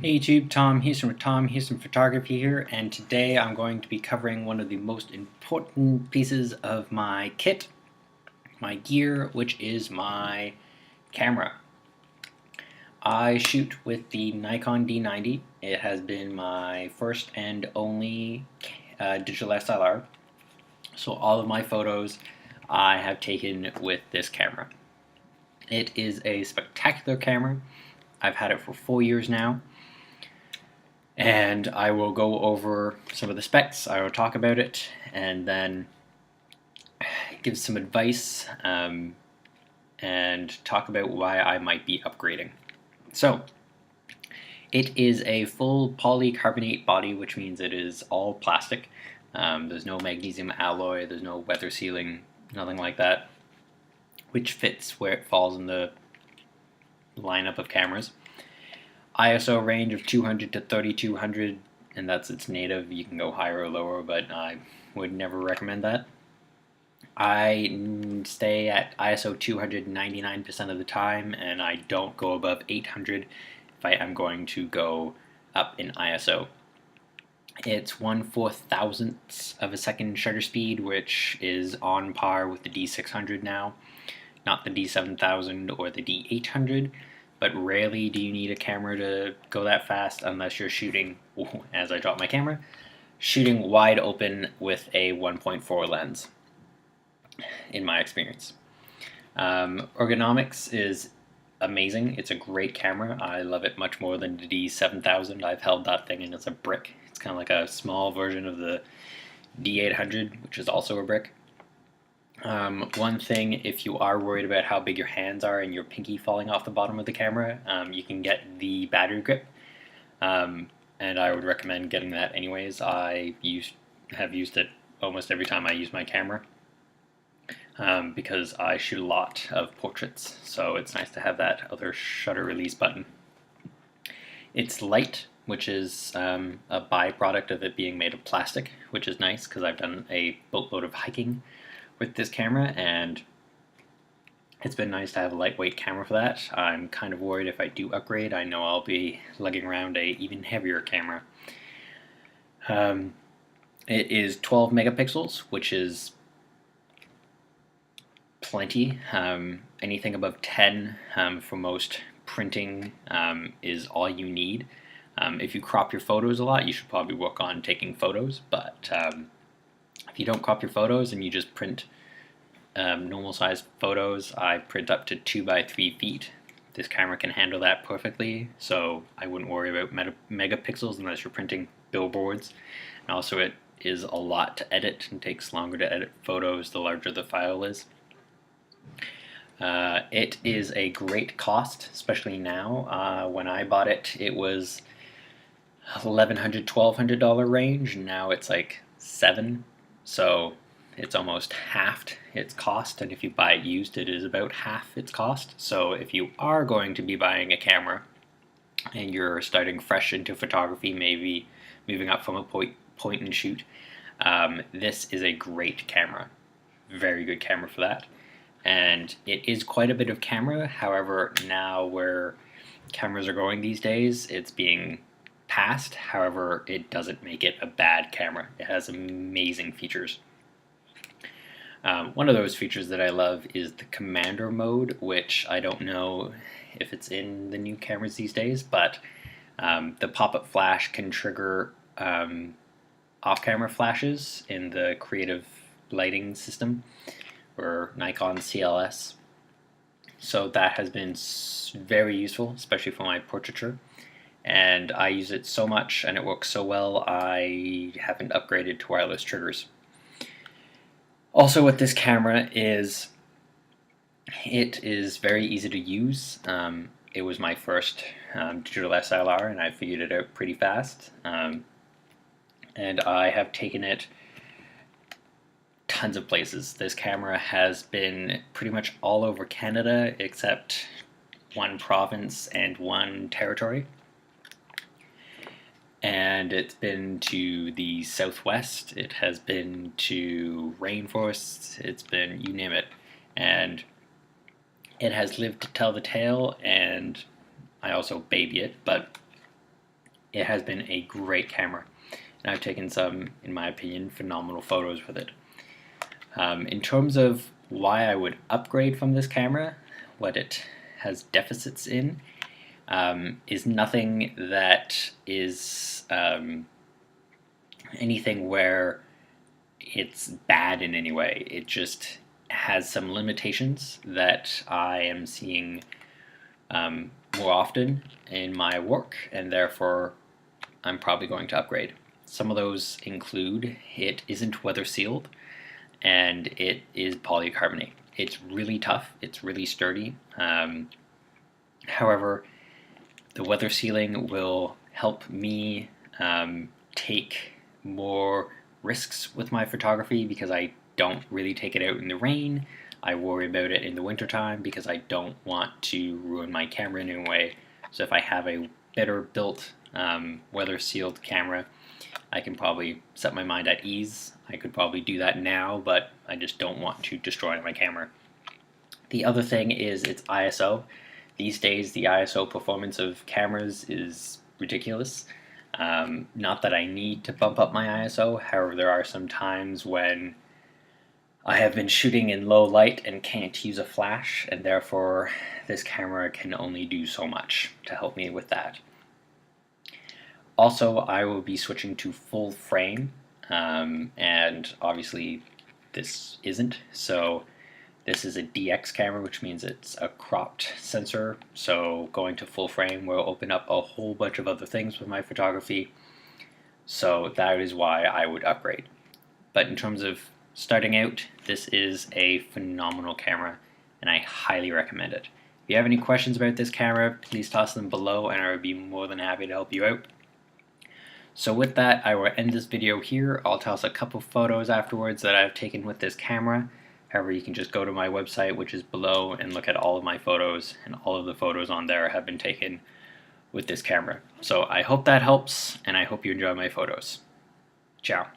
Hey YouTube, Tom Houston with Tom Houston Photography here, and today I'm going to be covering one of the most important pieces of my kit, my gear, which is my camera. I shoot with the Nikon D90. It has been my first and only digital SLR, so all of my photos I have taken with this camera. It is a spectacular camera. I've had it for 4 years now. And I will go over some of the specs. I will talk about it and then give some advice and talk about why I might be upgrading. So, it is a full polycarbonate body, which means it is all plastic. There's no magnesium alloy, there's no weather sealing, nothing like that, which fits where it falls in the lineup of cameras. ISO range of 200 to 3200, and that's its native. You can go higher or lower, but I would never recommend that. I stay at ISO 200 99% of the time, and I don't go above 800 if I am going to go up in ISO. It's 1/4000th of a second shutter speed, which is on par with the D600 now, not the D7000 or the D800. But rarely do you need a camera to go that fast unless you're shooting, as I drop my camera, shooting wide open with a 1.4 lens, in my experience. Ergonomics is amazing. It's a great camera. I love it much more than the D7000. I've held that thing and it's a brick. It's kind of like a small version of the D800, which is also a brick. One thing, if you are worried about how big your hands are and your pinky falling off the bottom of the camera, you can get the battery grip, and I would recommend getting that anyways. Have used it almost every time I use my camera because I shoot a lot of portraits, so it's nice to have that other shutter release button. It's light, which is a byproduct of it being made of plastic, which is nice because I've done a boatload of hiking with this camera, and it's been nice to have a lightweight camera for that. I'm kind of worried if I do upgrade, I know I'll be lugging around a even heavier camera. It is 12 megapixels, which is plenty. Anything above 10 for most printing is all you need. If you crop your photos a lot, you should probably work on taking photos, but if you don't crop your photos and you just print normal size photos, I print up to 2 by 3 feet. This camera can handle that perfectly, so I wouldn't worry about megapixels unless you're printing billboards. And also it is a lot to edit and takes longer to edit photos the larger the file is. It is a great cost, especially now. When I bought it, it was $1,100, $1,200 range, and now it's like $7. So it's almost halved its cost, and if you buy it used, it is about half its cost. So if you are going to be buying a camera and you're starting fresh into photography, maybe moving up from a point and shoot, this is a great camera. Very good camera for that. And it is quite a bit of camera. However, now where cameras are going these days, it's being passed. However, it doesn't make it a bad camera. It has amazing features. One of those features that I love is the commander mode, which I don't know if it's in the new cameras these days, but the pop-up flash can trigger off-camera flashes in the creative lighting system, or Nikon CLS. So that has been very useful, especially for my portraiture. And I use it so much and it works so well, I haven't upgraded to wireless triggers. Also with this camera is, it is very easy to use. It was my first digital SLR and I figured it out pretty fast. And I have taken it tons of places. This camera has been pretty much all over Canada except one province and one territory. And it's been to the southwest, it has been to rainforests, it's been, you name it. And it has lived to tell the tale, and I also baby it, but it has been a great camera, and I've taken some, in my opinion, phenomenal photos with it. In terms of why I would upgrade from this camera, what it has deficits in, is nothing that is anything where it's bad in any way. It just has some limitations that I am seeing more often in my work, and therefore I'm probably going to upgrade. Some of those include it isn't weather sealed and it is polycarbonate. It's really tough, it's really sturdy. However, the weather sealing will help me take more risks with my photography because I don't really take it out in the rain. I worry about it in the wintertime because I don't want to ruin my camera in any way. So if I have a better built weather sealed camera, I can probably set my mind at ease. I could probably do that now, but I just don't want to destroy my camera. The other thing is its ISO. These days the ISO performance of cameras is ridiculous. Not that I need to bump up my ISO, however there are some times when I have been shooting in low light and can't use a flash, and therefore this camera can only do so much to help me with that. Also, I will be switching to full frame, and obviously this isn't, so this is a DX camera, which means it's a cropped sensor, so going to full frame will open up a whole bunch of other things with my photography, so that is why I would upgrade. But in terms of starting out, this is a phenomenal camera, and I highly recommend it. If you have any questions about this camera, please toss them below and I would be more than happy to help you out. So with that, I will end this video here. I'll toss a couple photos afterwards that I've taken with this camera. However, you can just go to my website, which is below, and look at all of my photos, and all of the photos on there have been taken with this camera. So I hope that helps, and I hope you enjoy my photos. Ciao.